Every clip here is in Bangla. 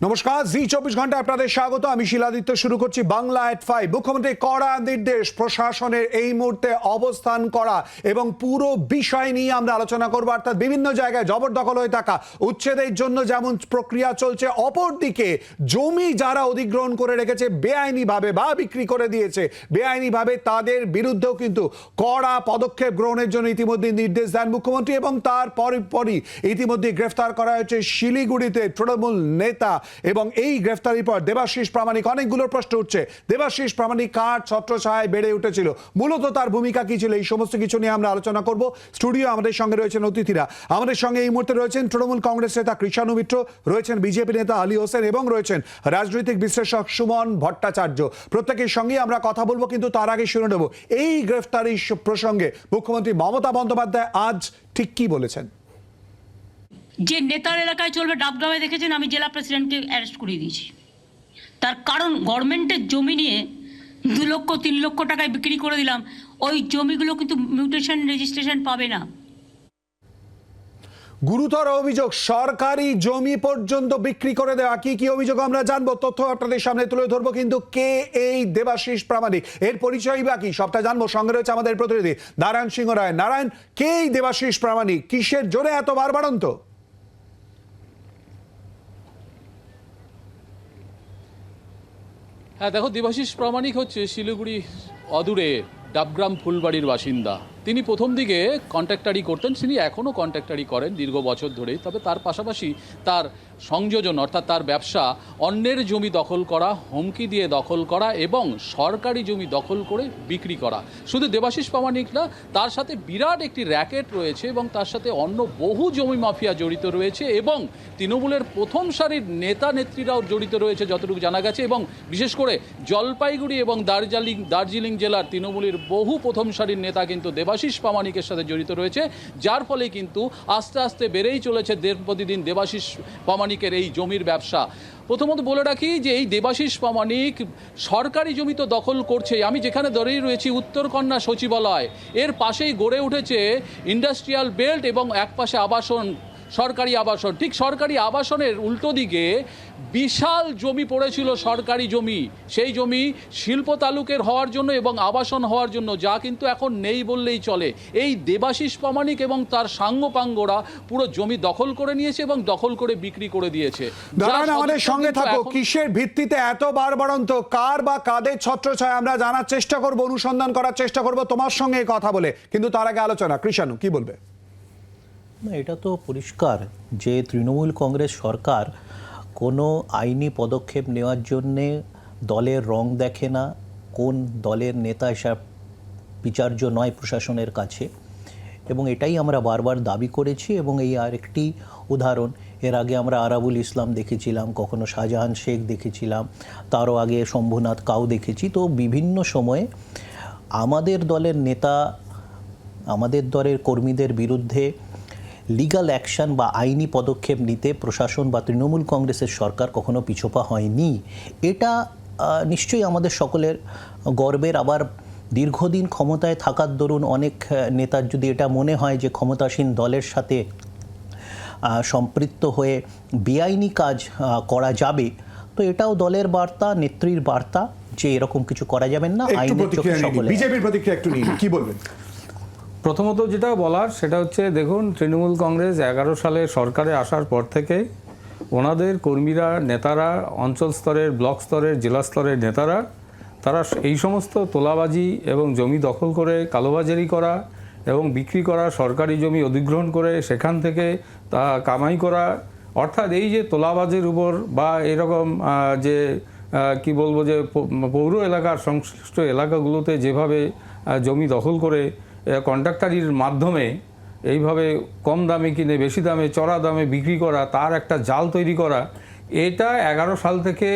নমস্কার, জি 24 ঘন্টা আপনাদের স্বাগত। আমি শিলাদিত্য। শুরু করছি বাংলা এট 5। মুখ্যমন্ত্রী কড়া নির্দেশ, প্রশাসনের এই মুহূর্তে অবস্থান করা এবং পুরো বিষয় নিয়ে আমরা আলোচনা করব। অর্থাৎ বিভিন্ন জায়গায় জবরদখল হয়ে থাকা, উচ্ছেদের জন্য যেমন প্রক্রিয়া চলছে, অপরদিকে জমি যারা অধিগ্রহণ করে রেখেছে বেআইনিভাবে বা বিক্রি করে দিয়েছে বেআইনিভাবে, তাদের বিরুদ্ধেও কিন্তু কড়া পদক্ষেপ গ্রহণের জন্য ইতিমধ্যে নির্দেশ দেন মুখ্যমন্ত্রী। এবং তার পরই ইতিমধ্যে গ্রেফতার করা হয়েছে শিলিগুড়িতে তৃণমূল নেতা। এবং এই গ্রেফতারির পর দেবাশিস প্রামাণিক, অনেকগুলো প্রশ্ন উঠছে। দেবাশিস প্রামাণিক কার ছত্রছায়ায় বেড়ে উঠেছিল, মূলত তার ভূমিকা কি ছিল, এই সমস্ত কিছু নিয়ে আমরা আলোচনা করব। স্টুডিও আমাদের সঙ্গে রয়েছেন অতিথিরা। আমাদের সঙ্গে এই মুহূর্তে রয়েছেন তৃণমূল কংগ্রেস নেতা কৃষাণু মিত্র, রয়েছেন বিজেপি নেতা আলী হোসেন এবং রয়েছেন রাজনৈতিক বিশ্লেষক সুমন ভট্টাচার্য। প্রত্যেকের সঙ্গে আমরা কথা বলবো, কিন্তু তার আগে শুনে নেব এই গ্রেফতারি প্রসঙ্গে মুখ্যমন্ত্রী মমতা বন্দ্যোপাধ্যায় আজ ঠিক কি বলেছেন। যে নেতার এলাকায় চলবে, ডাবগ্রামে দেখেছেন আমি জেলা প্রেসিডেন্টকে অ্যারেস্ট করিয়ে দিয়েছি। তার কারণ গভর্নমেন্টের জমি নিয়ে 2 লক্ষ 3 লক্ষ টাকায় বিক্রি করে দিলাম। ওই জমিগুলো কিন্তু মিউটেশন রেজিস্ট্রেশন পাবে না। গুরুতর অভিযোগ, সরকারি জমি পর্যন্ত বিক্রি করে দেওয়া। কি কি অভিযোগ আমরা জানবো, তথ্য আপনাদের সামনে তুলে ধরবো। কিন্তু কে এই দেবাশিস প্রামাণিক, এর পরিচয় বা কি, সবটা জানবো। সঙ্গে রয়েছে আমাদের প্রতিনিধি নারায়ণ সিংহ রায়। নারায়ণ, কে এই দেবাশিস প্রামাণিক, কিসের জোরে এত বাড়ন্ত? হ্যাঁ দেখো, দেবাশিস প্রামাণিক হচ্ছে শিলিগুড়ি অদূরে ডাবগ্রাম ফুলবাড়ির বাসিন্দা। তিনি প্রথম দিকে কন্ট্রাক্টারি করতেন, তিনি এখনও কন্ট্রাক্টারি করেন দীর্ঘ বছর ধরে। তবে তার পাশাপাশি তার সংযোজন অর্থাৎ তার ব্যবসা অন্যের জমি দখল করা, হুমকি দিয়ে দখল করা এবং সরকারি জমি দখল করে বিক্রি করা। শুধু দেবাশিস প্রামাণিক না, তার সাথে বিরাট একটি র্যাকেট রয়েছে এবং তার সাথে অন্য বহু জমি মাফিয়া জড়িত রয়েছে এবং তৃণমূলের প্রথম সারির নেতা নেত্রীরাও জড়িত রয়েছে যতটুকু জানা গেছে। এবং বিশেষ করে জলপাইগুড়ি এবং দার্জিলিং জেলার তৃণমূলের বহু প্রথম সারির নেতা কিন্তু দেবাশিস প্রামাণিকের সাথে জড়িত রয়েছে, যার ফলে কিন্তু আস্তে আস্তে বেড়েই চলেছে প্রতিদিন দেবাশিস প্রামাণিকের এই জমির ব্যবসা। প্রথমত বলে রাখি যে এই দেবাশিস প্রামাণিক সরকারি জমি তো দখল করছে। আমি যেখানে দাঁড়িয়ে রয়েছি উত্তরকন্যা সচিবালয়, এর পাশেই গড়ে উঠেছে ইন্ডাস্ট্রিয়াল বেল্ট এবং একপাশে আবাসন, সরকারি আবাসন। ঠিক সরকারি আবাসনের উল্টো দিকে বিশাল জমি পড়েছিল, সরকারি জমি। সেই জমি শিল্প তালুকের হওয়ার জন্য এবং আবাসন হওয়ার জন্য, যা কিন্তু এখন নেই বললেই চলে। এই দেবাশিস প্রামাণিক এবং তার সাঙ্গপাঙ্গরা পুরো জমি দখল করে নিয়েছে এবং দখল করে বিক্রি করে দিয়েছে। আমাদের সঙ্গে থাকো, কিসের ভিত্তিতে এত বাড়ন্ত, কার বা কাদের ছত্রছায়া আমরা জানার চেষ্টা করব, অনুসন্ধান করার চেষ্টা করব তোমার সঙ্গে কথা বলে। কিন্তু তার আগে আলোচনা, কৃষাণু কি বলবে? না, এটা তো পরিষ্কার যে তৃণমূল কংগ্রেস সরকার কোনো আইনি পদক্ষেপ নেওয়ার জন্যে দলের রং দেখে না, কোন দলের নেতা এসব বিচার্য নয় প্রশাসনের কাছে। এবং এটাই আমরা বারবার দাবি করেছি। এবং এই আরেকটি উদাহরণ, এর আগে আমরা আরাবুল ইসলাম দেখেছিলাম, কখনো শাহজাহান শেখ দেখেছিলাম, তারও আগে শম্ভুনাথ কাউ দেখেছি। তো বিভিন্ন সময়ে আমাদের দলের নেতা, আমাদের দলের কর্মীদের বিরুদ্ধে লিগ্যাল অ্যাকশন বা আইনি পদক্ষেপ নিতে প্রশাসন বা তৃণমূল কংগ্রেসের সরকার কখনো পিছপা হয়নি। এটা নিশ্চয়ই আমাদের সকলের গর্বের। আবার দীর্ঘদিন ক্ষমতায় থাকার দরুন অনেক নেতার যদি এটা মনে হয় যে ক্ষমতাসীন দলের সাথে সম্পৃক্ত হয়ে বেআইনি কাজ করা যাবে, তো এটাও দলের বার্তা, নেত্রীর বার্তা যে এরকম কিছু করা যাবে না। বিজেপির প্রতিক্রিয়া একটু নিন, কি বলবেন? প্রথমত যেটা বলার সেটা হচ্ছে, দেখুন, তৃণমূল কংগ্রেস 11 সালে সরকারে আসার পর থেকে ওনাদের কর্মীরা, নেতারা, অঞ্চল স্তরের, ব্লক স্তরের, জেলা স্তরের নেতারা, তারা এই সমস্ত তোলাবাজি এবং জমি দখল করে কালোবাজারি করা এবং বিক্রি করা, সরকারি জমি অধিগ্রহণ করে সেখান থেকে তা কামাই করা, অর্থাৎ এই যে তোলাবাজির উপর বা এরকম যে কি বলবো, যে পৌর এলাকার সংশ্লিষ্ট এলাকাগুলোতে যেভাবে জমি দখল করে কন্ট্রাক্টারির মাধ্যমে এইভাবে কম দামে কিনে বেশি দামে, চড়া দামে বিক্রি করা, তার একটা জাল তৈরি করা, এটা 11 সাল থেকে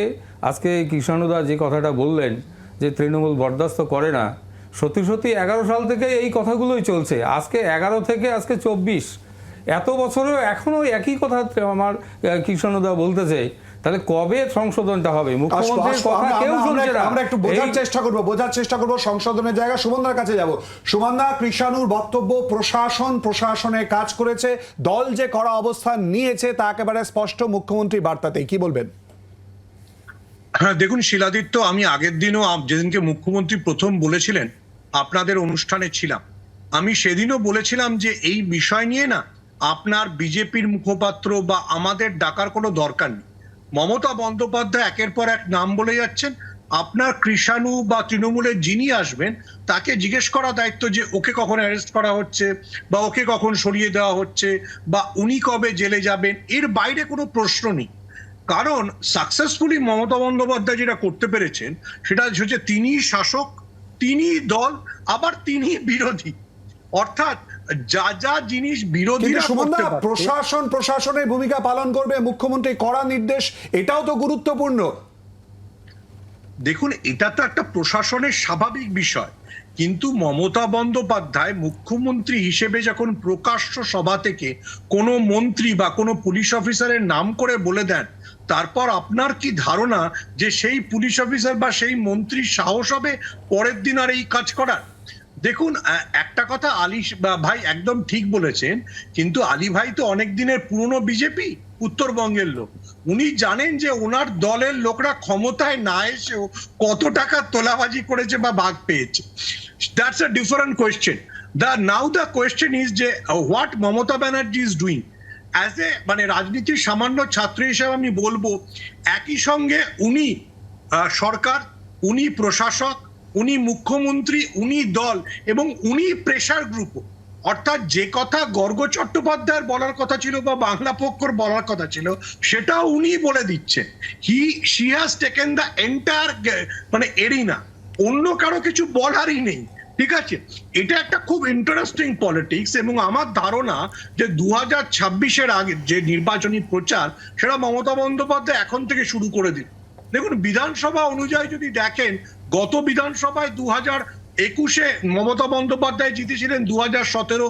আজকে কৃষাণুদা যে কথাটা বললেন যে তৃণমূল বরদাস্ত করে না, সত্যি 11 সাল থেকে এই কথাগুলোই চলছে। আজকে 11 থেকে আজকে 24, এত বছরেও এখনও একই কথা আমার কৃষাণুদা বলতেছে। তাহলে কবে সংশোধনটা হবে? মুখ্যমন্ত্রীর কথা কেউ শুনছে না। আমরা একটু বোঝার চেষ্টা করব সংশোধনের জায়গা। সুমনদার কাছে যাব। সুমনদা, কৃষাণুর বক্তব্য, প্রশাসনের কাজ করেছে, দল যে কড়া অবস্থান নিয়েছে তা একেবারে স্পষ্ট মুখ্যমন্ত্রীর বার্তাতেই, কি বলবেন? হ্যাঁ দেখুন শিলাদিত্য, আমি আগের দিনও যেদিনকে মুখ্যমন্ত্রী প্রথম বলেছিলেন আপনাদের অনুষ্ঠানে ছিলাম, আমি সেদিনও বলেছিলাম যে এই বিষয় নিয়ে না আপনার বিজেপির মুখপাত্র বা আমাদের ডাকার কোনো দরকার নেই। মমতা বন্দ্যোপাধ্যায় একের পর এক নাম বলে যাচ্ছেন, আপনার কৃষাণু বা তৃণমূলের যিনি আসবেন তাকে জিজ্ঞেস করা দায়িত্ব যে ওকে কখন অ্যারেস্ট করা হচ্ছে বা ওকে কখন সরিয়ে দেওয়া হচ্ছে বা উনি কবে জেলে যাবেন, এর বাইরে কোনো প্রশ্ন নেই। কারণ সাকসেসফুলি মমতা বন্দ্যোপাধ্যায় যেটা করতে পেরেছেন সেটা হচ্ছে তিনি শাসক, তিনি দল, আবার তিনি বিরোধী। অর্থাৎ যা যা জিনিস কিন্তু বিরোধীরা সুমনদা, করতে পারত, প্রশাসনের ভূমিকা পালন করবে মুখ্যমন্ত্রী, কড়া নির্দেশ, এটাও তো গুরুত্বপূর্ণ। দেখুন এটা তো একটা প্রশাসনের স্বাভাবিক বিষয়, কিন্তু মমতা বন্দ্যোপাধ্যায় মুখ্যমন্ত্রী হিসেবে যখন প্রকাশ্য সভা থেকে কোনো মন্ত্রী বা কোনো পুলিশ অফিসারের নাম করে বলে দেন, তারপর আপনার কি ধারণা যে সেই পুলিশ অফিসার বা সেই মন্ত্রীর সাহস হবে পরের দিন আর এই কাজ করার? দেখুন একটা কথা আলী ভাই একদম ঠিক বলেছেন, কিন্তু আলী ভাই তো অনেক দিনের পুরনো বিজেপি উত্তরবঙ্গের লোক, উনি জানেন যে ওনার দলের লোকরা ক্ষমতায় না এসেও কত টাকা তোলাবাজি করেছে বা ভাগ পেয়েছে। That's a different question. Now the question is যে what Mamata Banerjee is doing as a মানে রাজনীতির সামান্য ছাত্র হিসেবে আমি বলবো, একই সঙ্গে উনি সরকার, উনি প্রশাসক, উনি মুখ্যমন্ত্রী, উনি দল এবং উনি প্রেসার গ্রুপও। অর্থাৎ যে কথা গর্গ চট্টোপাধ্যায়ের বলার কথা ছিল বা বাংলা পক্ষর বলার কথা ছিল সেটাও উনি বলে দিচ্ছেন। She has taken the entire মানে এরিনা, অন্য কারো কিছু বলারই নেই। ঠিক আছে, এটা একটা খুব ইন্টারেস্টিং পলিটিক্স এবং আমার ধারণা যে 2026-এর আগে যে নির্বাচনী প্রচার সেটা মমতা বন্দ্যোপাধ্যায় এখন থেকে শুরু করে দিন। দেখুন বিধানসভা অনুযায়ী যদি দেখেন, গত বিধানসভায় 2021-এ মমতা বন্দ্যোপাধ্যায় জিতেছিলেন 2017,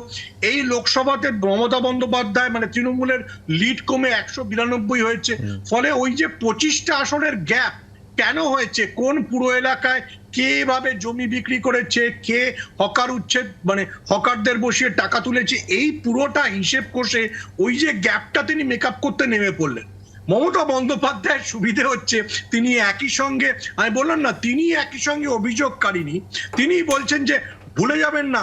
এই লোকসভাতে মমতা বন্দ্যোপাধ্যায় মানে তৃণমূলের লিড কমে 192 হয়েছে। ফলে ওই যে 25টা আসনের গ্যাপ কেন হয়েছে, কোন পুরো এলাকায় কে এভাবে জমি বিক্রি করেছে, কে হকার উচ্ছেদ মানে হকারদের বসিয়ে টাকা তুলেছে, এই পুরোটা হিসেব কষে ওই যে গ্যাপটা তিনি মেকআপ করতে নেমে পড়লেন। মমতা বন্দ্যোপাধ্যায়ের সুবিধে হচ্ছে তিনি একই সঙ্গে, আমি বললাম না তিনি একই সঙ্গে অভিযোগকারিনী, তিনি বলছেন যে ভুলে যাবেন না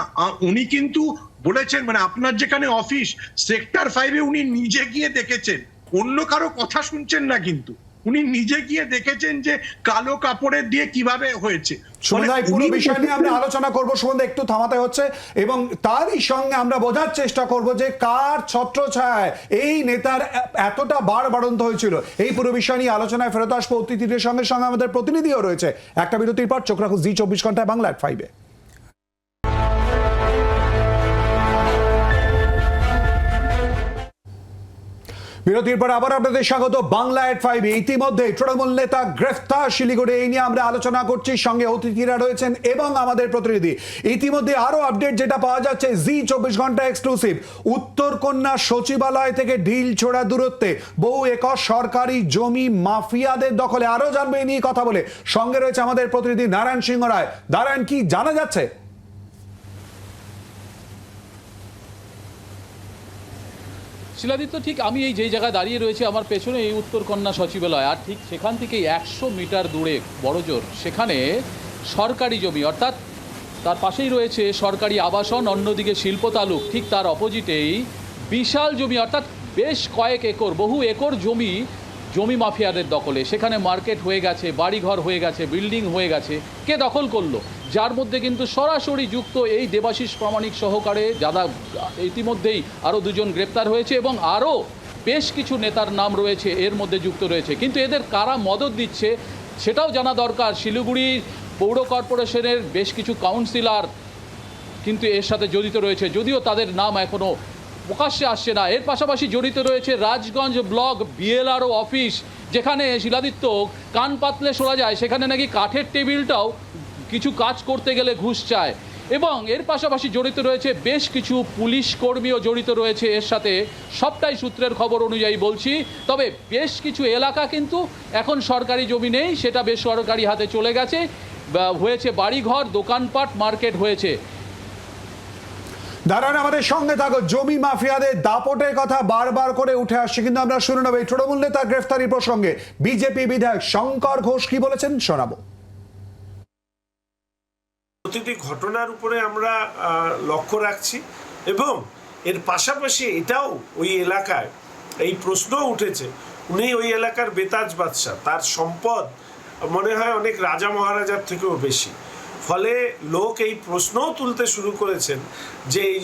উনি কিন্তু বলেছেন মানে আপনার যেখানে অফিস সেক্টর 5-এ উনি নিজে গিয়ে দেখেছেন, অন্য কারো কথা শুনছেন না, কিন্তু উনি নিজে গিয়ে দেখেছেন যে কালো কাপড়ের দিয়ে কিভাবে হয়েছে। সুমনদা, পুরো বিষয় নিয়ে আমরা আলোচনা করবো, সুমনদা একটু থামাতে হচ্ছে, এবং তারই সঙ্গে আমরা বোঝার চেষ্টা করব যে কার ছত্রছায়ায় এই নেতার এতটা বাড়ন্ত হয়েছিল। এই পুরো বিষয় নিয়ে আলোচনায় ফেরত আসবো অতিথিদের সঙ্গে সঙ্গে আমাদের প্রতিনিধিও রয়েছে। একটা বিরতির পর চোখ রাখুন জি 24 ঘন্টায় বাংলা at 5-এ। বিরতির পর আবার আপনাদের স্বাগত বাংলা at 5-এ। ইতিমধ্যে তৃণমূল নেতা গ্রেফতার শিলিগুড়ি, এই নিয়ে আমরা আলোচনা করছি, সঙ্গে অতিথিরা রয়েছেন এবং আমাদের প্রতিনিধি। ইতিমধ্যে আরো আপডেট যেটা পাওয়া যাচ্ছে জি 24 ঘন্টা এক্সক্লুসিভ, উত্তরকন্যা সচিবালয় থেকে ঢিল ছোড়া দূরত্বে বহু একর সরকারি জমি মাফিয়াদের দখলে। আরো জানবো এই নিয়ে কথা বলে, সঙ্গে রয়েছে আমাদের প্রতিনিধি নারায়ণ সিংহ রায়। নারায়ণ, কি জানা যাচ্ছে? শিলাদিত্য, ঠিক আমি এই যেই জায়গায় দাঁড়িয়ে রয়েছে আমার পেছনে এই উত্তরকন্যা সচিবালয়, আর ঠিক সেখান থেকে 100 মিটার দূরে বড়জোর সেখানে সরকারি জমি, অর্থাৎ তার পাশেই রয়েছে সরকারি আবাসন, অন্যদিকে শিল্প তালুক, ঠিক তার অপোজিটেই বিশাল জমি, অর্থাৎ বেশ কয়েক একর, বহু একর জমি মাফিয়াদের দখলে। সেখানে মার্কেট হয়ে গেছে, বাড়িঘর হয়ে গেছে, বিল্ডিং হয়ে গেছে। কে দখল করলো? যার মধ্যে কিন্তু সরাসরি যুক্ত এই দেবাশিস প্রামাণিক সহকারে, যারা ইতিমধ্যেই আরও 2জন গ্রেপ্তার হয়েছে এবং আরও বেশ কিছু নেতার নাম রয়েছে এর মধ্যে যুক্ত রয়েছে। কিন্তু এদের কারা মদত দিচ্ছে সেটাও জানা দরকার। শিলিগুড়ি পৌর কর্পোরেশনের বেশ কিছু কাউন্সিলর কিন্তু এর সাথে জড়িত রয়েছে, যদিও তাদের নাম এখনও প্রকাশ্যে আসছে না। এর পাশাপাশি জড়িত রয়েছে রাজগঞ্জ ব্লক বিএলআরও অফিস, যেখানে শিলাদিত্য কান পাতলে শোনা যায় সেখানে নাকি কাঠের টেবিলটাও কিছু কাজ করতে গেলে ঘুষ চায়। এবং এর পাশাপাশি জড়িত রয়েছে বেশ কিছু পুলিশ কর্মীও জড়িত রয়েছে এর সাথে, সবটাই সূত্রের খবর অনুযায়ী বলছি। তবে বেশ কিছু এলাকা কিন্তু এখন সরকারি জমি নেই, সেটা বেসরকারি হাতে চলে গেছে, হয়েছে বাড়িঘর, দোকানপাট, মার্কেট হয়েছে। দাঁড়ান, আমাদের সঙ্গে থাকো। জমি মাফিয়াদের দাপটের কথা বারবার করে উঠে আসছে, কিন্তু আমরা শুনে নেব এই তৃণমূল নেতা গ্রেফতারি প্রসঙ্গে বিজেপি বিধায়ক শঙ্কর ঘোষ কি বলেছেন, শোনাবো। প্রতিটি ঘটনার উপরে আমরা লক্ষ্য রাখছি এবং এর পাশাপাশি এটাও ওই এলাকায় এই প্রশ্ন উঠেছে, উনি ওই এলাকার বেতাজ বাদশা, তার সম্পদ মনে হয় অনেক রাজা মহারাজার থেকেও বেশি। ফলে লোক এই প্রশ্নও তুলতে শুরু করেছেন যে এই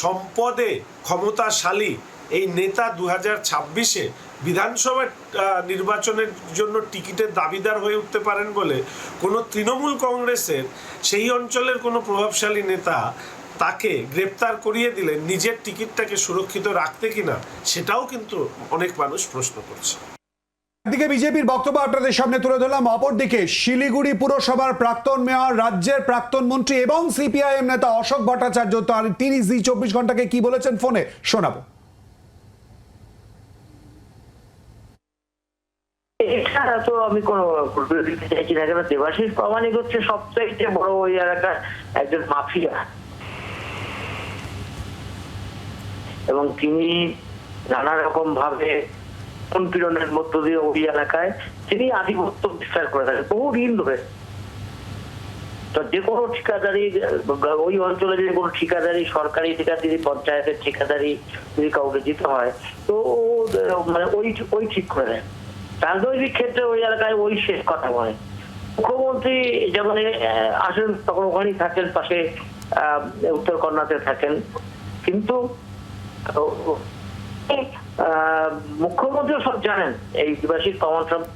সম্পদে ক্ষমতাশালী এই নেতা 2026-এ বিধানসভা নির্বাচনের জন্য টিকিটের দাবিদার হয়ে উঠতে পারেন বলে কোনো তৃণমূল কংগ্রেসের সেই অঞ্চলের কোনো প্রভাবশালী নেতা তাকে গ্রেপ্তার করিয়ে দিলেন নিজের টিকিটটাকে সুরক্ষিত রাখতে কিনা, সেটাও কিন্তু অনেক মানুষ প্রশ্ন করছে। একদিকে বিজেপির বক্তব্য আপনাদের সামনে তুলে ধরলাম, অপরদিকে শিলিগুড়ি পুরসভার প্রাক্তন মেয়র, রাজ্যের প্রাক্তন মন্ত্রী এবং সিপিআইএম নেতা অশোক ভট্টাচার্য তিনি জি 24 ঘন্টাকে কি বলেছেন ফোনে, শোনাবো। এছাড়া তো আমি কোনো দিতে চাইছি না, কেন দেবাশিস প্রামাণিক হচ্ছে সবচাইতে বড় ওই এলাকার একজন মাফিয়া এবং তিনি নানা রকম ভাবে পীড়নের মধ্য দিয়ে ওই এলাকায় তিনি আধিপত্য বিস্তার করে থাকেন বহু দিন ধরে। তো যে কোনো ঠিকাদারি ওই অঞ্চলে যে কোনো ঠিকাদারি, সরকারি ঠিকাদারি, পঞ্চায়েতের ঠিকাদারি যদি কাউকে দিতে হয় তো মানে ওই ঠিক করে দেয়। রাজনৈতিক ক্ষেত্রে ওই এলাকায় ওই শেষ কথা বলে। মুখ্যমন্ত্রী যেমন আসেন তখন ওখানেই থাকেন, পাশে উত্তর কন্যাতে থাকেন, কিন্তু মুখ্যমন্ত্রীও সব জানেন, এই দিবাশিস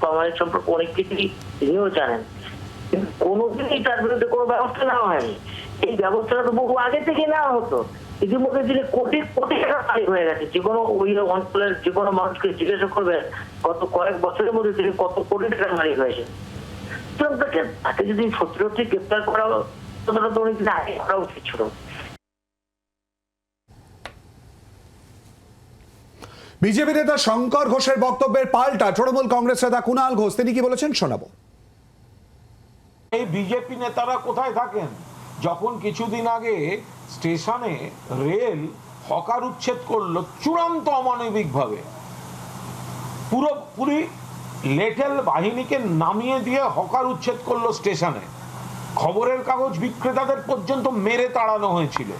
প্রমাণের সম্পর্কে অনেক কিছুই তিনিও জানেন, কিন্তু কোনোদিনই তার বিরুদ্ধে কোনো ব্যবস্থা নেওয়া হয়নি। এই ব্যবস্থাটা তো বহু আগে থেকে নেওয়া হতো। ইতিমধ্যে তিনি কোটি কোটি টাকা মালিক হয়ে গেছে। যে কোনো ওই অঞ্চলের যে কোনো মানুষকে জিজ্ঞাসা করবে গত কয়েক বছরের মধ্যে তিনি কত কোটি টাকার মালিক হয়েছে। তাকে যদি সত্যি সত্যি গ্রেপ্তার করা ততটা তো অনেকদিন আগে করা উচিত ছিল। বিজেপি নেতা শঙ্কর ঘোষের বক্তব্যের পাল্টা তৃণমূল কংগ্রেস নেতা কুণাল ঘোষ তিনি কি বলেছেন, শোনাবো। এই বিজেপি নেতারা কোথায় থাকেন যখন কিছুদিন আগে স্টেশনে রেল হকার উচ্ছেদ করলো চূড়ান্ত অমানবিকভাবে, পুরোপুরি লেটেল বাহিনীকে নামিয়ে দিয়ে হকার উচ্ছেদ করলো স্টেশনে, খবরের কাগজ বিক্রেতাদের পর্যন্ত মেরে তাড়ানো হয়েছিল।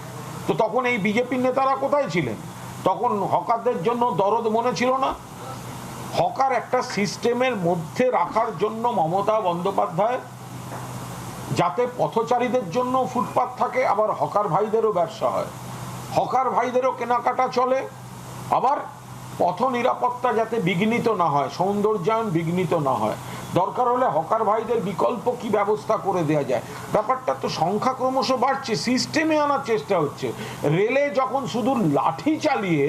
তো তখন এই বিজেপি নেতারা কোথায় ছিলেন? তখন হকারদের জন্য দরদ মনে ছিল না? হকার একটা সিস্টেমের মধ্যে রাখার জন্য মমতা বন্দ্যোপাধ্যায় যাতে পথচারীদের জন্য ফুটপাত থাকে, আবার হকার ভাইদেরও ব্যবসা হয়, হকার ভাইদেরও কেনাকাটা চলে, আবার পথ নিরাপত্তা যাতে বিঘ্নিত না হয়, সৌন্দর্যায়ন বিঘ্নিত না হয়, দরকার হলে হকার ভাইদের বিকল্প কি ব্যবস্থা করে দেওয়া যায়। ব্যাপারটা তো সংখ্যা ক্রমশ বাড়ছে, সিস্টেমে আনার চেষ্টা হচ্ছে। রেলে যখন শুধু লাঠি চালিয়ে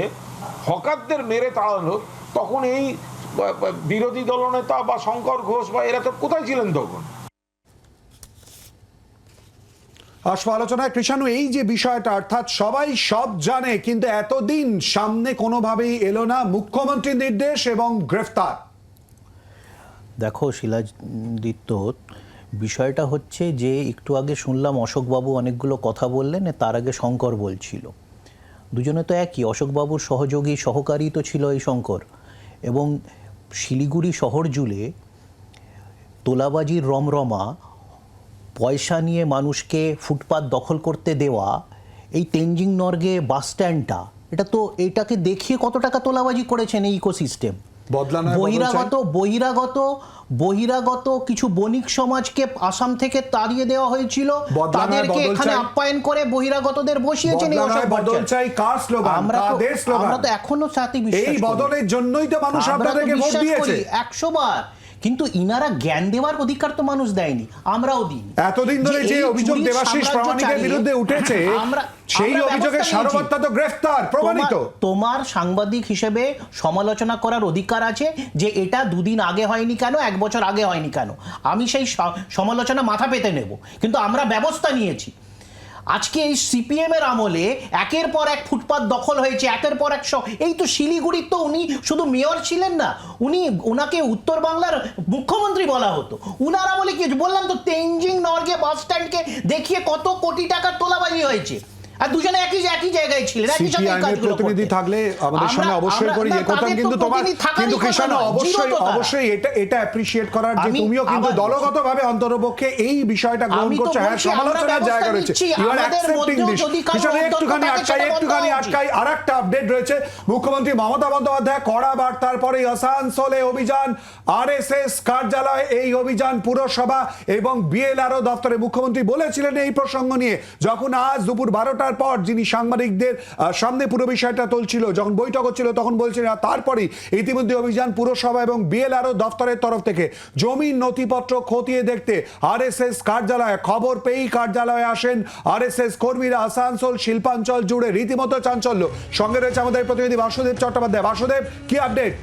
হকারদের মেরে তাড়ালো, তখন এই বিরোধী দলনেতা বা শঙ্কর ঘোষ বা এরা তো কোথায় ছিলেন তখন? আসবো আলোচনায়। কৃষাণু, এই যে বিষয়টা, অর্থাৎ সবাই সব জানে কিন্তু এতদিন সামনে কোনোভাবেই এলো না, মুখ্যমন্ত্রীর নির্দেশ এবং গ্রেফতার। দেখো শিলাদিত্য, বিষয়টা হচ্ছে যে একটু আগে শুনলাম অশোকবাবু অনেকগুলো কথা বললেন, তার আগে শঙ্কর বলছিল, দুজনে তো একই, অশোকবাবুর সহযোগী সহকারী তো ছিল এই শঙ্কর। এবং শিলিগুড়ি শহর জুড়ে তোলাবাজির রমরমা, পয়সা নিয়ে মানুষকে ফুটপাত দখল করতে দেওয়া, এই তেনজিং নর্গে বাস স্ট্যান্ডটা, এটাকে দেখিয়ে কত টাকা তোলাবাজি করেছেন এই ইকোসিস্টেম। বহিরাগত কিছু বণিক সমাজকে আসাম থেকে তাড়িয়ে দেওয়া হয়েছিল, তাদেরকে এখানে আপ্যায়ন করে বহিরাগতদের বসিয়েছেন। আমরা তো এখনো সাথে বিশ্বাস করি, বদলের জন্যই তো মানুষ আপনাদেরকে ভোট দিয়েছে 100 বার, কিন্তু ইনারা জ্ঞান দেওয়ার অধিকার তো মানুষ দেয়নি, আমরাও দিই। এতদিন ধরে যে অভিযোগ দেবাশিস প্রামাণিকের বিরুদ্ধে উঠেছে, সেই অভিযোগের সারবত্তা তো গ্রেফতার প্রমাণিত। তোমার সাংবাদিক হিসেবে সমালোচনা করার অধিকার আছে যে এটা দুদিন আগে হয়নি কেন, 1 বছর আগে হয়নি কেন, আমি সেই সমালোচনা মাথা পেতে নেব, কিন্তু আমরা ব্যবস্থা নিয়েছি। আজকে এই সিপিএম এর আমলে একের পর এক ফুটপাত দখল হয়েছে, একের পর এক। এই তো শিলিগুড়ির তো উনি শুধু মেয়র ছিলেন না, ওনাকে উত্তর বাংলার মুখ্যমন্ত্রী বলা হতো। উনার আমলে কি বললাম তো, তেনজিং নর্গে বাস স্ট্যান্ডকে দেখিয়ে কত কোটি টাকার তোলাবাজি হয়েছে। আর দুজনে একই জায়গায় ছিলেন, একই সাথে এই সিপিআইএম এর কাজগুলো প্রতিনিধি করতেন। থাকলে আমাদের সঙ্গে অবশ্যই করে ইয়ে করতাম, কিন্তু তোমার কিন্তু কৃষাণু অবশ্যই এটা অ্যাপ্রিশিয়েট করার যে তুমিও কিন্তু দলগতভাবে অন্তরপক্ষে এই বিষয়টা গ্রহণ করছো। হ্যাঁ, সমালোচনার জায়গা রয়েছে, you are accepting this. Krishanu একটুখানি আটকাই আরেকটা আপডেট রয়েছে। মুখ্যমন্ত্রী মমতা বন্দ্যোপাধ্যায় কড়া বার্তার পরে আসানসোলে অভিযান, আরএসএস কার্যালয়, এই অভিযান পুরসভা এবং বিএলআরও দপ্তরে। মুখ্যমন্ত্রী বলেছিলেন এই প্রসঙ্গ নিয়ে যখন আজ দুপুর 12টার পর যিনি সাংবাদিকদের সামনে পুরো বিষয়টা তুলছিল, যখন বৈঠক হচ্ছিল তখন বলছিলেন, আর তারপরেই ইতিমধ্যে অভিযান পুরসভা এবং বিএলআরও দপ্তরের তরফ থেকে জমির নথিপত্র খতিয়ে দেখতে আরএসএস কার্যালয়ে। খবর পেয়েই কার্যালয়ে আসেন আরএসএস কর্মীরা। আসানসোল শিল্পাঞ্চল জুড়ে রীতিমতো চাঞ্চল্য। সঙ্গে রয়েছে আমাদের প্রতিনিধি বাসুদেব চট্টোপাধ্যায়। বাসুদেব, কি আপডেট?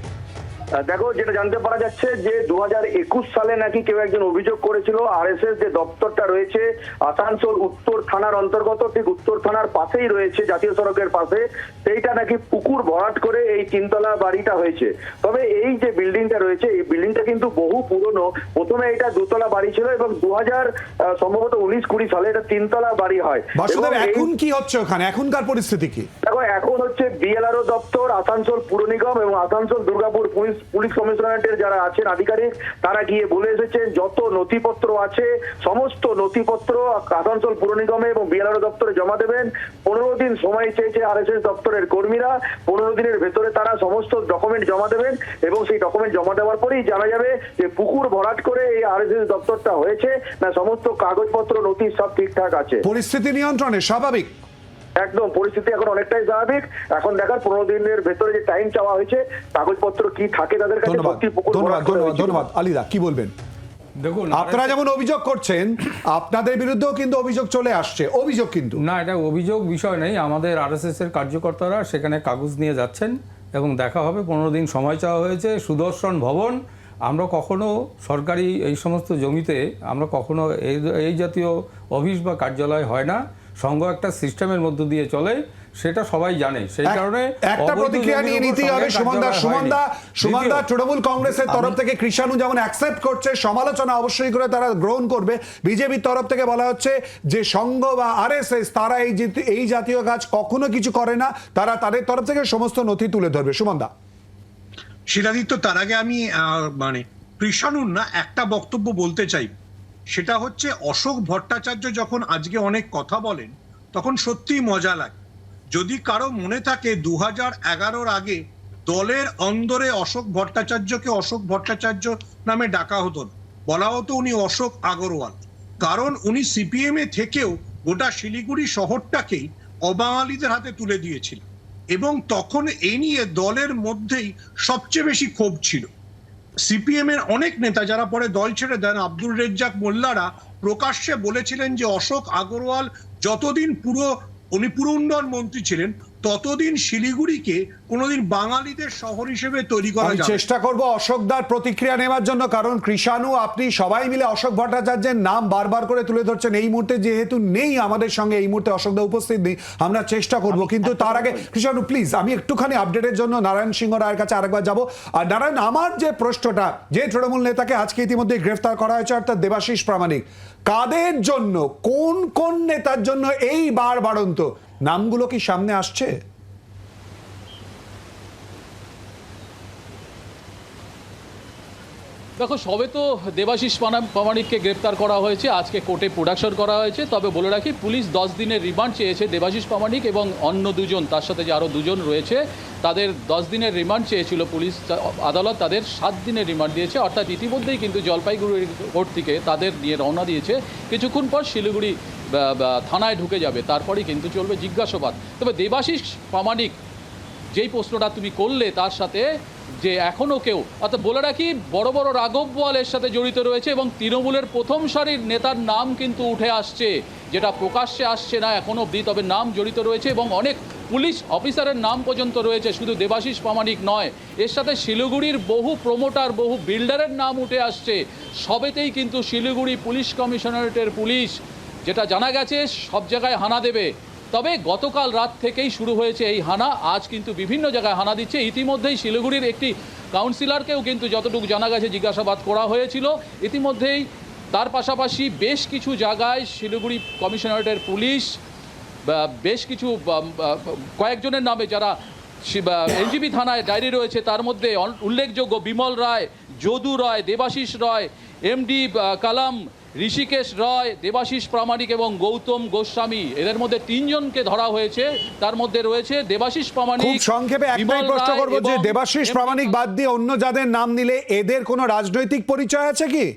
দেখো, যেটা জানতে পারা যাচ্ছে যে 2021 সালে নাকি কেউ একজন অভিযোগ করেছিল আরএসএস যে দপ্তরটা রয়েছে আসানসোল উত্তর থানার অন্তর্গত, ঠিক উত্তর থানার পাশেই রয়েছে, জাতীয় সড়কের পাশে, সেইটা নাকি পুকুর ভরাট করে এই তিনতলা বাড়িটা হয়েছে। তবে এই যে বিল্ডিংটা রয়েছে, এই বিল্ডিংটা কিন্তু বহু পুরনো। প্রথমে এটা দোতলা বাড়ি ছিল এবং 2000 সম্ভবত 19-20 সালে এটা তিনতলা বাড়ি হয়। বাসুদেব, এখন কি হচ্ছে ওখানে, এখনকার পরিস্থিতি কি? দেখো, এখন হচ্ছে বিএলআরও দপ্তর, আসানসোল পুর নিগম এবং আসানসোল দুর্গাপুর পুলিশ কমিশনারেটের যারা আছেন আধিকারিক, তারা গিয়ে বলে এসেছেন যত নথিপত্র আছে সমস্ত নথিপত্র আসানসোল পুর নিগমে এবং বিএলআরও দপ্তরে জমা দেবেন। 15 দিন সময় চেয়েছে আরএসএস দপ্তরের কর্মীরা। 15 দিনের ভেতরে তারা সমস্ত ডকুমেন্ট জমা দেবেন এবং সেই ডকুমেন্ট জমা দেওয়ার পরেই জানা যাবে যে পুকুর ভরাট করে এই আরএসএস দপ্তরটা হয়েছে না সমস্ত কাগজপত্র নথি সব ঠিকঠাক আছে। পরিস্থিতি নিয়ন্ত্রণে, স্বাভাবিক? একদম, পরিস্থিতি এখন অনেকটাই স্বাভাবিক। এখন দেখার 15 দিনের ভেতরে যে টাইম চাওয়া হয়েছে, কাগজপত্র কি থাকে তাদের কাছে। ধন্যবাদ। আলিদা, কি বলবেন? দেখুন, আপনারা যেমন অভিযোগ করছেন, আপনাদের বিরুদ্ধেও কিন্তু অভিযোগ চলে আসছে। অভিযোগ কিন্তু না, এটা অভিযোগ বিষয় নেই। আমাদের আরএসএস এর কার্যকর্তারা সেখানে কাগজ নিয়ে যাচ্ছেন এবং দেখা হবে। 15 দিন সময় চাওয়া হয়েছে। সুদর্শন ভবন, আমরা কখনো সরকারি এই সমস্ত জমিতে আমরা কখনো এই জাতীয় অফিস বা কার্যালয় হয় না। সংঘ একটা সিস্টেমের মধ্য দিয়ে চলে, সেটা সবাই জানে। সেই কারণে একটা প্রতিক্রিয়া নিয়ে নিতেই হবে। সুমনদা তৃণমূল কংগ্রেসের তরফ থেকে কৃষাণু যেমন অ্যাকসেপ্ট করছে, সমালোচনা অবশ্যই করে তারা গ্রহণ করবে। বিজেপির তরফ থেকে বলা হচ্ছে যে সংঘ বা আরএসএস তারা এই জাতীয় কাজ কখনো কিছু করে না, তারা তাদের তরফ থেকে সমস্ত নথি তুলে ধরবে। সুমনদা। শিলাদিত্য, তার আগে আমি কৃষাণুর না একটা বক্তব্য বলতে চাই। সেটা হচ্ছে অশোক ভট্টাচার্য যখন আজকে অনেক কথা বলেন তখন সত্যিই মজা লাগে। যদি কারো মনে থাকে 2011-র আগে দলের অন্দরে অশোক ভট্টাচার্যকে অশোক ভট্টাচার্য নামে ডাকা হতো না, বলা হতো উনি অশোক আগরওয়াল। কারণ উনি সিপিএম এ থেকেও গোটা শিলিগুড়ি শহরটাকেই অবাঙালিদের হাতে তুলে দিয়েছিলেন এবং তখন এই নিয়ে দলের মধ্যেই সবচেয়ে বেশি ক্ষোভ ছিল। সিপিএম এর অনেক নেতা যারা পরে দল ছেড়ে দেন, আব্দুল রেজ্জাক মোল্লারা প্রকাশ্যে বলেছিলেন যে অশোক আগরওয়াল যতদিন উনি পুর উন্নয়ন মন্ত্রী ছিলেন ততদিন শিলিগুড়িকে কোনোদিন বাঙালিদের শহর হিসেবে তৈরি করা যাবে। চেষ্টা করব অশোকদার প্রতিক্রিয়া নেওয়ার জন্য, কারণ কৃষাণু আপনি সবাই মিলে অশোক ভট্টাচার্যের নাম বারবার করে তুলে ধরছেন। এই মুহূর্তে যেহেতু নেই আমাদের সঙ্গে, এই মুহূর্তে অশোকদা উপস্থিত নেই, আমরা চেষ্টা করব। কিন্তু তার আগে কৃষাণু প্লিজ, আমি একটুখানি আপডেটের জন্য নারায়ণ সিংহ রায়ের কাছে আরেকবার যাব। আর নারায়ণ, আমার যে প্রশ্নটা, যে তৃণমূল নেতাকে আজকে ইতিমধ্যে গ্রেফতার করা হয়েছে অর্থাৎ দেবাশিস প্রামাণিক, কাদের জন্য, কোন কোন নেতার জন্য এই বাড়ন্ত নামগুলো কি সামনে আসছে? দেখো, সবে তো দেবাশিস প্রামাণিককে গ্রেপ্তার করা হয়েছে, আজকে কোর্টে প্রোডাকশন করা হয়েছে। তবে বলে রাখি, পুলিশ 10 দিনের রিমান্ড চেয়েছে। দেবাশিস প্রামাণিক এবং অন্য দুজন, তার সাথে যে আরও দুজন রয়েছে, তাদের 10 দিনের রিমান্ড চেয়েছিল পুলিশ। আদালত তাদের 7 দিনের রিমান্ড দিয়েছে। অর্থাৎ ইতিমধ্যেই কিন্তু জলপাইগুড়ি কোর্ট থেকে তাদের নিয়ে রওনা দিয়েছে। কিছুক্ষণ পর শিলিগুড়ি থানায় ঢুকে যাবে, তারপরেই কিন্তু চলবে জিজ্ঞাসাবাদ। তবে দেবাশিস প্রামাণিক যেই প্রশ্নটা তুমি করলে, তার সাথে যে এখনও কেউ, অর্থাৎ বলে রাখি, বড় বড় রাঘব বোয়াল এর সাথে জড়িত রয়েছে এবং তৃণমূলের প্রথম সারির নেতার নাম কিন্তু উঠে আসছে, যেটা প্রকাশ্যে আসছে না এখনও অবধি, তবে নাম জড়িত রয়েছে এবং অনেক পুলিশ অফিসারের নাম পর্যন্ত রয়েছে, শুধু দেবাশিস প্রামাণিক নয়। এর সাথে শিলিগুড়ির বহু প্রমোটার, বহু বিল্ডারের নাম উঠে আসছে। সবেতেই কিন্তু শিলিগুড়ি পুলিশ কমিশনারেটের পুলিশ, যেটা জানা গেছে, সব জায়গায় হানা দেবে। তবে গতকাল রাত থেকেই শুরু হয়েছে এই হানা, আজ কিন্তু বিভিন্ন জায়গায় হানা দিচ্ছে। ইতিমধ্যেই শিলিগুড়ির একটি কাউন্সিলরকেও কিন্তু যতটুকু জানা গেছে জিজ্ঞাসাবাদ করা হয়েছিল ইতিমধ্যেই। তার পাশাপাশি বেশ কিছু জায়গায় শিলিগুড়ি কমিশনারেটের পুলিশ বেশ কিছু কয়েকজনের নামে যারা এনজিপি থানায় ডায়েরি রয়েছে, তার মধ্যে উল্লেখযোগ্য বিমল রায়, যদু রায়, দেবাশিস রয়, এমডি কালাম, ঋষিকেশ রয়, দেবাশিস প্রামাণিক এবং গৌতম গোস্বামী, এদের মধ্যে 3 জনকে ধরা হয়েছে। তার মধ্যে রয়েছে দেবাশিস প্রামাণিক। খুব সংক্ষেপে একটাই প্রশ্ন করব যে দেবাশিস প্রামাণিক বাদ দিয়ে অন্য যাদের নাম নিলে এদের কোনো রাজনৈতিক পরিচয় আছে কি?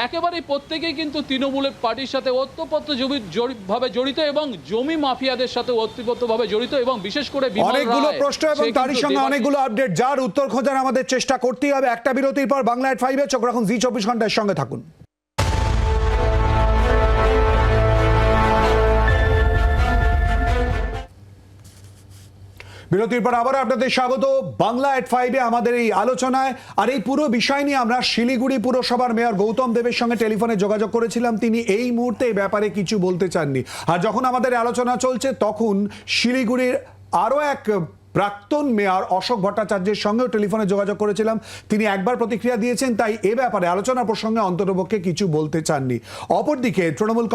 একেবারে প্রত্যেকেই কিন্তু তৃণমূলের পার্টির সাথে ওতপ্রোতভাবে জড়িত এবং জমি মাফিয়াদের সাথে ওতপ্রোতভাবে জড়িত, এবং বিশেষ করে অনেকগুলো প্রশ্ন এবং তারই সঙ্গে অনেকগুলো আপডেট, যার উত্তর খোঁজার আমাদের চেষ্টা করতেই হবে। একটা বিরতির পর বাংলা এট 5-এ চোখ রাখুন জি 24 ঘন্টার সঙ্গে থাকুন। বিরতির পর আবার আপনাদের স্বাগত বাংলা এট 5-এ আমাদের এই আলোচনায়। আর এই পুরো বিষয় নিয়ে আমরা শিলিগুড়ি পুরসভার মেয়র গৌতম দেবের সঙ্গে টেলিফোনে যোগাযোগ করেছিলাম। তিনি এই মুহূর্তে এই ব্যাপারে কিছু বলতে চাননি। আর যখন আমাদের আলোচনা চলছে তখন শিলিগুড়ির আরও এক প্রাক্তন মেয়র অশোক ভট্টাচার্যের সঙ্গেও টেলিফোনে যোগাযোগ করেছিলাম। তিনি একবার প্রতিক্রিয়া দিয়েছেন, তাই এ ব্যাপারে আলোচনা প্রসঙ্গে অন্ততপক্ষে কিছু বলতে চাননি। অপরদিকে তৃণমূল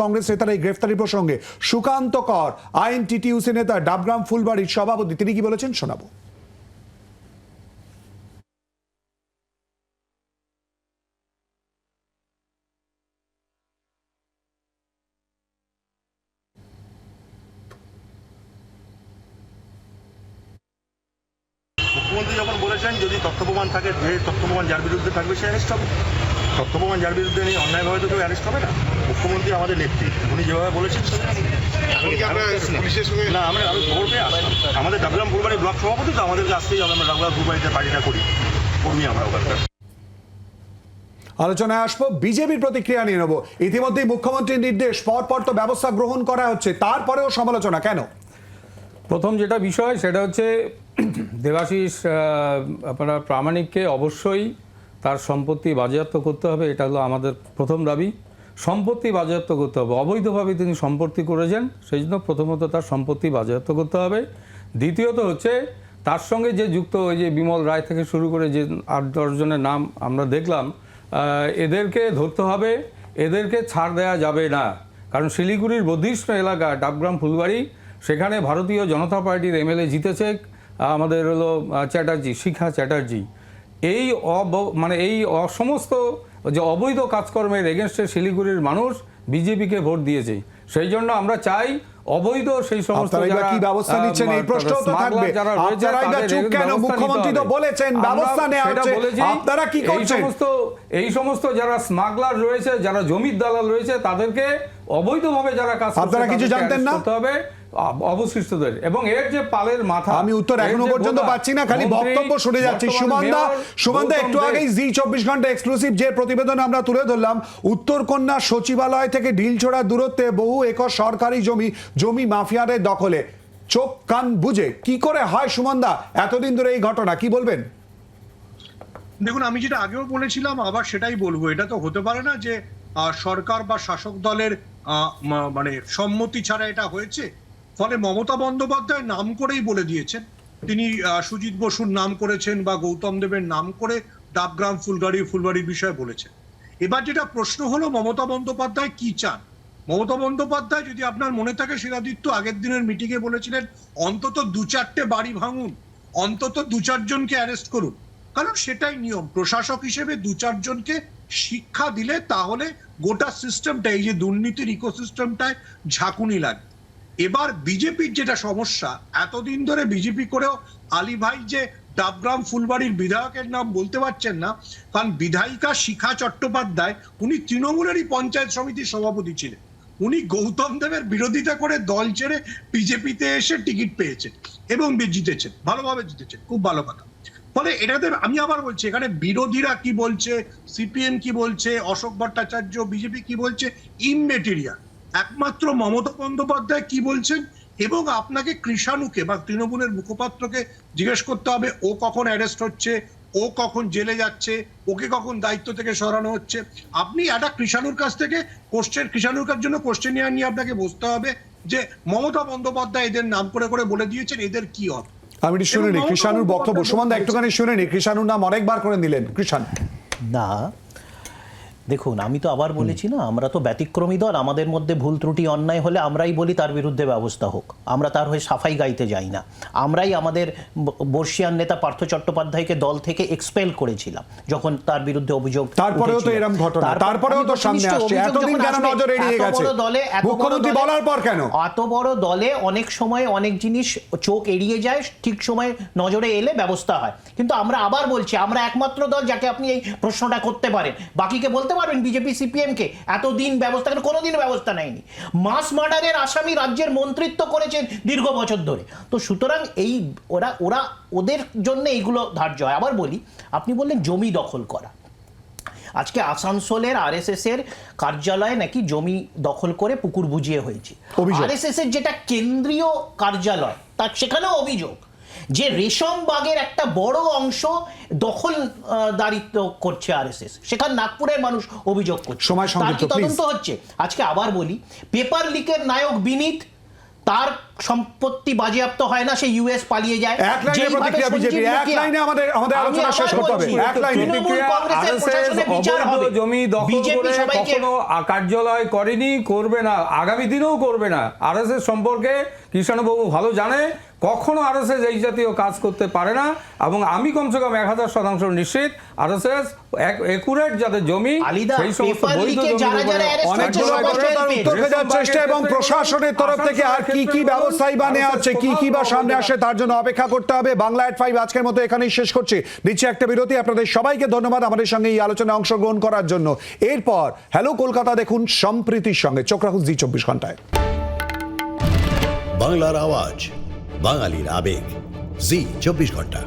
কংগ্রেস নেতার এই গ্রেফতারি প্রসঙ্গে সুকান্ত কর, আইএনটিটিইউসি নেতা, ডাবগ্রাম ফুলবাড়ির সভাপতি, তিনি কি বলেছেন শোনাবো। মুখ্যমন্ত্রী যখন বলেছেন যদি তথ্য প্রমাণ থাকে, যে তথ্য প্রমাণ যার বিরুদ্ধে থাকবে সে অ্যারেস্ট হবে। তথ্য প্রমাণ যার বিরুদ্ধে নেই, অন্যায়ভাবে তো কেউ অ্যারেস্ট হবে না। মুখ্যমন্ত্রী আমাদের নেত্রী, উনি যেভাবে বলেছেন না, আমি খবর পেয়ে আসলাম। আমাদের ডাবগ্রাম ফুলবাড়ি ব্লক সভাপতি, তো আমাদেরকে আসতেই হবে। আমরা ডাবগ্রাম ফুলবাড়িতে পার্টিটা করি, কর্মী আমরা ওখানকার। আলোচনায় আসবো, বিজেপির প্রতিক্রিয়া নিয়ে নেব। ইতিমধ্যেই মুখ্যমন্ত্রীর নির্দেশ, পরপর তো ব্যবস্থা গ্রহণ করা হচ্ছে, তারপরেও সমালোচনা কেন? প্রথম যেটা বিষয় সেটা হচ্ছে দেবাশিস আপনার প্রামাণিককে অবশ্যই তার সম্পত্তি বাজেয়াপ্ত করতে হবে। এটা হলো আমাদের প্রথম দাবি। সম্পত্তি বাজেয়াপ্ত করতে হবে। অবৈধভাবে তিনি সম্পত্তি করেছেন, সেই জন্য প্রথমত তার সম্পত্তি বাজেয়াপ্ত করতে হবে। দ্বিতীয়ত হচ্ছে তার সঙ্গে যে যুক্ত ওই যে বিমল রায় থেকে শুরু করে যে 8-10 জনের নাম আমরা দেখলাম, এদেরকে ধরতে হবে, এদেরকে ছাড় দেওয়া যাবে না। কারণ শিলিগুড়ির বর্ধিষ্ণু এলাকা ডাবগ্রাম ফুলবাড়ি, সেখানে ভারতীয় জনতা পার্টির এমএলএ জিতেছে আমাদের হলো চ্যাটার্জি, শিখা চ্যাটার্জি। এই এই সমস্ত যে অবৈধ কাজকর্মের এগেনস্টে শিলিগুড়ির মানুষ বিজেপিকে ভোট দিয়েছে। সেই জন্য আমরা চাই অবৈধ সেই সমস্ত কি ব্যবস্থা নিচ্ছেন এই প্রশ্ন তো থাকবে। আপনারা এটা চুপ কেন? মুখ্যমন্ত্রী তো বলেছেন ব্যবস্থা নেওয়া হচ্ছে, আপনারা কি করছেন? এই সমস্ত যারা স্মাগলার রয়েছে, যারা জমির দালাল রয়েছে, তাদেরকে অবৈধভাবে যারা কাজ করছে, আপনারা কিছু জানতেন না হবে অবশিষ্টদের। এবং এর যে পালের মাথা, আমি উত্তর এখনো পর্যন্ত পাচ্ছি না, খালি বক্তব্য শুনে যাচ্ছি। সুমানদা একটু আগেই জি 24 ঘন্টা এক্সক্লুসিভ যে প্রতিবেদন আমরা তুলে ধরলাম, উত্তরকন্যা সচিবালয় থেকে ঢিলছোড়া দূরত্বে বহু একর সরকারি জমি মাফিয়াদের দখলে। চোখ কান বুঝে কি করে হয় সুমানদা এতদিন ধরে এই ঘটনা, কি বলবেন? দেখুন, আমি যেটা আগেও বলেছিলাম আবার সেটাই বলবো। এটা তো হতে পারে না যে সরকার বা শাসক দলের মানে সম্মতি ছাড়া এটা হয়েছে। ফলে মমতা বন্দ্যোপাধ্যায় নাম করেই বলে দিয়েছেন, তিনি সুজিত বসুর নাম করেছেন বা গৌতম দেবের নাম করে ডাবগ্রাম ফুলবাড়ির বিষয়ে বলেছেন। এবার যেটা প্রশ্ন হলো, মমতা বন্দ্যোপাধ্যায় কি চান? মমতা বন্দ্যোপাধ্যায়, যদি আপনার মনে থাকে, শিলাদিত্য আগের দিনের মিটিংয়ে বলেছিলেন অন্তত 2-4টে বাড়ি ভাঙুন, অন্তত 2-4 জনকে অ্যারেস্ট করুন। কারণ সেটাই নিয়ম, প্রশাসক হিসেবে 2-4 জনকে শিক্ষা দিলে তাহলে গোটা সিস্টেমটা, এই যে দুর্নীতির ইকোসিস্টেমটায় ঝাঁকুনি লাগে। এবার বিজেপির যেটা সমস্যা, এতদিন ধরে বিজেপি করেও আলী ভাই যে ডাবগ্রাম ফুলবাড়ির বিধায়কের নাম বলতে পারছেন না, কারণ বিধায়িকা শিখা চট্টোপাধ্যায় উনি তৃণমূলেরই পঞ্চায়েত সমিতির সভাপতি ছিলেন। উনি গৌতম দেবের বিরোধিতা করে দল ছেড়ে বিজেপিতে এসে টিকিট পেয়েছেন এবং জিতেছেন, ভালোভাবে জিতেছেন, খুব ভালো কথা। ফলে এটাতে আমি আবার বলছি, এখানে বিরোধীরা কি বলছে, সিপিএম কি বলছে, অশোক ভট্টাচার্য, বিজেপি কি বলছে, ইমমেটেরিয়াল। একমাত্র মমতা বন্দ্যোপাধ্যায় কি বলছেন, এবং আপনাকে কৃষাণুকে বা তৃণমূলের মুখপাত্রকে জিজ্ঞেস করতে হবে ও কখন অ্যারেস্ট হচ্ছে, ও কখন জেলে যাচ্ছে, ওকে কখন দায়িত্ব থেকে সরানো হচ্ছে। আপনি একটা কৃষাণুর কাছ থেকে কৃষাণুর জন্য কোশ্চেনিয়ার নিয়ে আপনাকে বসতে হবে যে মমতা বন্দ্যোপাধ্যায় এদের নাম করে করে বলে দিয়েছেন, এদের কি হবে। আমি শুনিনি কৃষাণুর বক্তব্য, সুমনদা একটুখানি শুনে নি। কৃষাণুর নাম অনেকবার করে নিলেন। কৃষাণ না, দেখুন, আমি তো আবার বলেছি না, আমরা তো ব্যতিক্রমী দল। আমাদের মধ্যে ভুল ত্রুটি অন্যায় হলে আমরাই বলি তার বিরুদ্ধে ব্যবস্থা হোক, আমরা তার হয়ে সাফাই গাইতে যাই না। আমরাই আমাদের বর্ষিয়ান নেতা পার্থ চট্টোপাধ্যায়কে দল থেকে এক্সপেল করেছিলাম যখন তার বিরুদ্ধে অভিযোগ তারপরেও তো উঠেছিল। এরকম ঘটনা, তারপরেও তো সামনে আসছে। এতদিন কেন নজর এড়িয়ে গেছে মুখ্যমন্ত্রী বলার পর? কেন এত বড় দলে অনেক সময় অনেক জিনিস চোখ এড়িয়ে যায়, ঠিক সময় নজরে এলে ব্যবস্থা হয়। কিন্তু আমরা আবার বলছি, আমরা একমাত্র দল যাকে আপনি এই প্রশ্নটা করতে পারেন। বাকিকে বলতে পারবেন বিজেপি সিপিএমকে এতদিন ব্যবস্থা, কোনোদিন ব্যবস্থা নেয়নি। মাস মার্ডারের আসামি রাজ্যের মন্ত্রিত্ব করেছেন দীর্ঘ বছর ধরে। তো সুতরাং এই ওরা ওদের জন্য এইগুলো ধার্য হয়। আবার বলি, আপনি বললেন জমি দখল করা। আজকে আসানসোলের আরএসএস এর কার্যালয়ে নাকি জমি দখল করে পুকুর বুঝিয়ে হয়েছে। আরএসএস এর যেটা কেন্দ্রীয় কার্যালয়, তার সেখানেও অভিযোগ যে রেশমবাগের একটা বড় অংশ দখলদারিত্ব করছে আরএসএস। সেখানে নাগপুরের মানুষ অভিযোগ করছে। তার কি তদন্ত হচ্ছে? আজকে আবার বলি, পেপার লিকের নায়ক বিনীত, তার সম্পত্তি বাজেয়াপ্ত হয় না, সে ইউএস পালিয়ে যায়। জমি দখল করে কখনো কার্যালয় করেনি, করবে না, আগামী দিনেও করবে না। আরএসএস সম্পর্কে কৃষ্ণবাবু ভালো জানে, কখনো আরএসএস এই জাতীয় কাজ করতে পারে না। এবং আমি কমসে কম 1000% নিশ্চিত আরএসএস একুরেট যাদের জমি সেই সমস্ত বৈধ চেষ্টা এবং প্রশাসনের তরফ থেকে আর কি কি ব্যবস্থাই বা নেওয়া হচ্ছে, কি কি বা সামনে আসে, তার জন্য অপেক্ষা করতে হবে। বাংলা এট 5 আজকের মতো এখানেই শেষ করছি। দিচ্ছি একটা বিরতি। আপনাদের সবাইকে ধন্যবাদ আমাদের সঙ্গে এই আলোচনায় অংশগ্রহণ করার জন্য। এরপর হ্যালো কলকাতা দেখুন সম্প্রীতির সঙ্গে। চোখ রাখুন জি 24 ঘন্টায়। বাংলার আওয়াজ, বাঙালির আবেগ, জি 24 ঘন্টা।